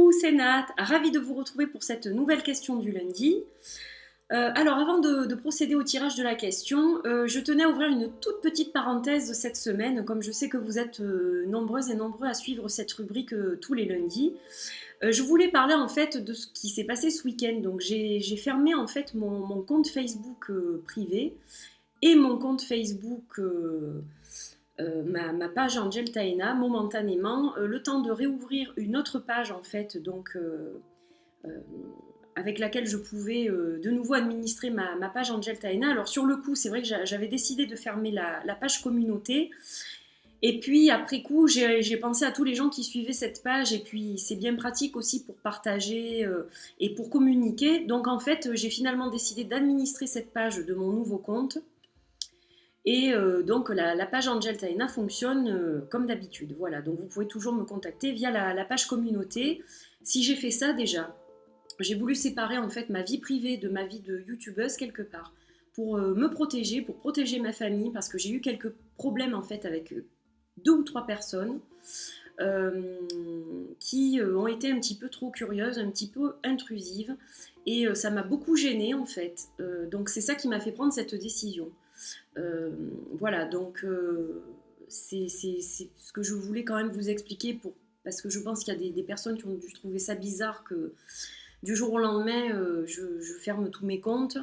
Coucou, c'est Nat, ravie de vous retrouver pour cette nouvelle question du lundi. Alors avant de procéder au tirage de la question, je tenais à ouvrir une toute petite parenthèse cette semaine, comme je sais que vous êtes nombreuses et nombreux à suivre cette rubrique tous les lundis. Je voulais parler en fait de ce qui s'est passé ce week-end. Donc j'ai fermé en fait mon compte Facebook privé et mon compte Facebook ma page Angel Taena momentanément, le temps de réouvrir une autre page en fait, donc euh, avec laquelle je pouvais de nouveau administrer ma page Angel Taena. Alors sur le coup, c'est vrai que j'avais décidé de fermer la page communauté. Et puis après coup, j'ai pensé à tous les gens qui suivaient cette page, et puis c'est bien pratique aussi pour partager et pour communiquer. Donc en fait, j'ai finalement décidé d'administrer cette page de mon nouveau compte. Et donc la page Angel Taena fonctionne comme d'habitude. Voilà, donc vous pouvez toujours me contacter via la page communauté. Si j'ai fait ça déjà, j'ai voulu séparer en fait ma vie privée de ma vie de youtubeuse quelque part pour me protéger, pour protéger ma famille, parce que j'ai eu quelques problèmes en fait avec 2 ou 3 personnes qui ont été un petit peu trop curieuses, un petit peu intrusives, et ça m'a beaucoup gênée en fait. Donc c'est ça qui m'a fait prendre cette décision. Voilà, donc c'est ce que je voulais quand même vous expliquer parce que je pense qu'il y a des personnes qui ont dû trouver ça bizarre que du jour au lendemain je ferme tous mes comptes.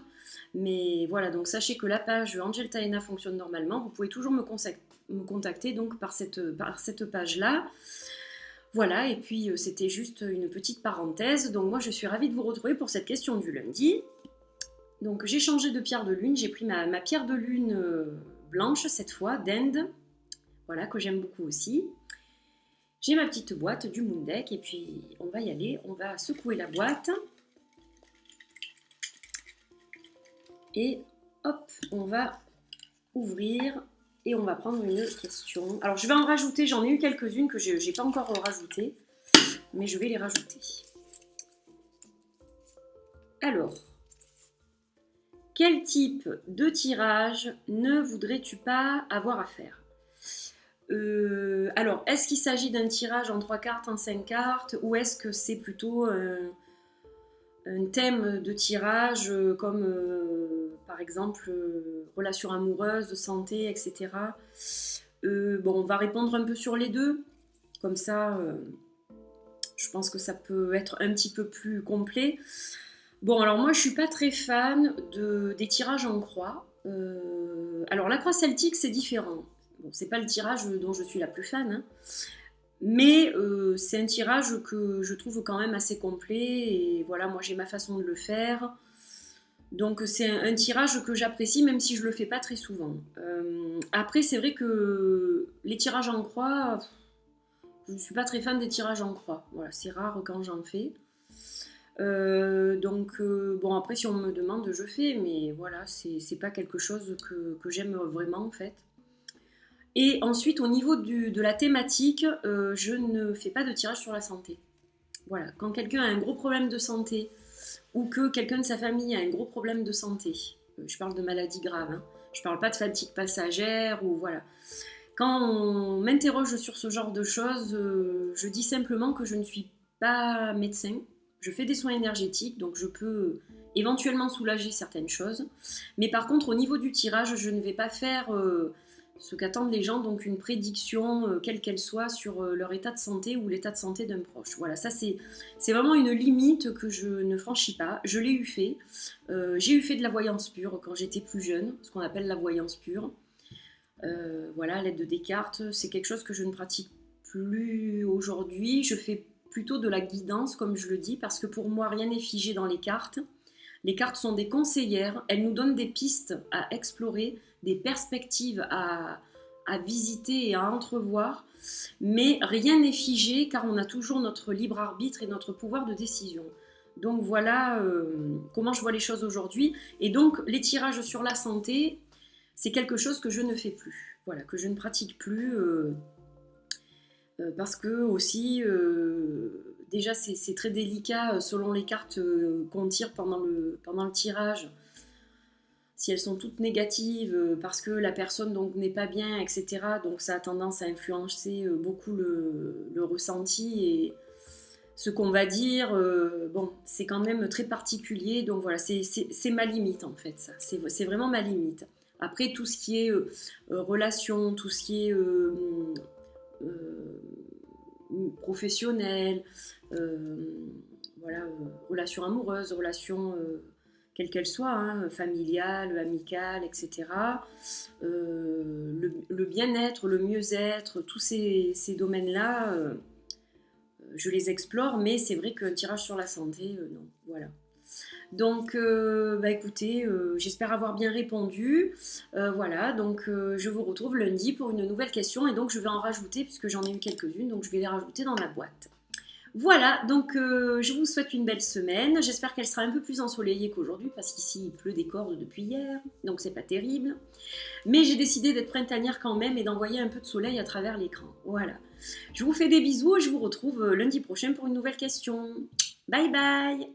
Mais voilà, donc sachez que la page Angel Taena fonctionne normalement. Vous pouvez toujours me contacter donc par cette page-là. Voilà, et puis c'était juste une petite parenthèse. Donc moi je suis ravie de vous retrouver pour cette question du lundi. Donc j'ai changé de pierre de lune, j'ai pris ma pierre de lune blanche cette fois, d'Inde, voilà, que j'aime beaucoup aussi. J'ai ma petite boîte du Moon Deck, et puis on va y aller, on va secouer la boîte. Et hop, on va ouvrir et on va prendre une question. Alors je vais en rajouter, j'en ai eu quelques-unes que j'ai pas encore rajoutées, mais je vais les rajouter. Alors, quel type de tirage ne voudrais-tu pas avoir à faire ? Alors, est-ce qu'il s'agit d'un tirage en 3 cartes, en 5 cartes, ou est-ce que c'est plutôt un thème de tirage comme par exemple relations amoureuses, santé, etc. Bon, on va répondre un peu sur les deux, comme ça je pense que ça peut être un petit peu plus complet. Bon, alors moi je suis pas très fan des tirages en croix. Alors la croix celtique c'est différent. Bon, c'est pas le tirage dont je suis la plus fan, hein, mais c'est un tirage que je trouve quand même assez complet, et voilà, moi j'ai ma façon de le faire. Donc c'est un tirage que j'apprécie même si je le fais pas très souvent. Après c'est vrai que les tirages en croix, je ne suis pas très fan des tirages en croix. Voilà, c'est rare quand j'en fais. Donc bon, après si on me demande je fais, mais voilà, c'est pas quelque chose que j'aime vraiment en fait. Et ensuite au niveau de la thématique, je ne fais pas de tirage sur la santé. Voilà, quand quelqu'un a un gros problème de santé, ou que quelqu'un de sa famille a un gros problème de santé, je parle de maladies graves, hein, je parle pas de fatigue passagère, ou voilà. Quand on m'interroge sur ce genre de choses, je dis simplement que je ne suis pas médecin. Je fais des soins énergétiques, donc je peux éventuellement soulager certaines choses. Mais par contre, au niveau du tirage, je ne vais pas faire ce qu'attendent les gens, donc une prédiction, quelle qu'elle soit, sur leur état de santé ou l'état de santé d'un proche. Voilà, ça c'est vraiment une limite que je ne franchis pas. Je l'ai eu fait. J'ai eu fait de la voyance pure quand j'étais plus jeune, ce qu'on appelle la voyance pure. Voilà, à l'aide de Descartes, c'est quelque chose que je ne pratique plus aujourd'hui. Je fais plutôt de la guidance, comme je le dis, parce que pour moi, rien n'est figé dans les cartes. Les cartes sont des conseillères, elles nous donnent des pistes à explorer, des perspectives à visiter et à entrevoir, mais rien n'est figé car on a toujours notre libre arbitre et notre pouvoir de décision. Donc voilà comment je vois les choses aujourd'hui. Et donc les tirages sur la santé, c'est quelque chose que je ne fais plus, voilà, que je ne pratique plus, parce que aussi, déjà c'est très délicat selon les cartes qu'on tire pendant le tirage. Si elles sont toutes négatives, parce que la personne donc n'est pas bien, etc. Donc ça a tendance à influencer beaucoup le ressenti, et ce qu'on va dire, bon, c'est quand même très particulier. Donc voilà, c'est ma limite en fait, ça. C'est vraiment ma limite. Après, tout ce qui est relation, tout ce qui est professionnel, euh, voilà, relation amoureuse, relation quelle qu'elle soit, hein, familiale, amicale, etc. Le bien-être, le mieux-être, tous ces domaines-là, je les explore, mais c'est vrai qu'un tirage sur la santé, non. Voilà. Donc, bah écoutez, j'espère avoir bien répondu. Voilà, donc je vous retrouve lundi pour une nouvelle question et donc je vais en rajouter puisque j'en ai eu quelques-unes, donc je vais les rajouter dans la boîte. Voilà, donc je vous souhaite une belle semaine. J'espère qu'elle sera un peu plus ensoleillée qu'aujourd'hui parce qu'ici il pleut des cordes depuis hier, donc c'est pas terrible. Mais j'ai décidé d'être printanière quand même et d'envoyer un peu de soleil à travers l'écran. Voilà. Je vous fais des bisous et je vous retrouve lundi prochain pour une nouvelle question. Bye bye!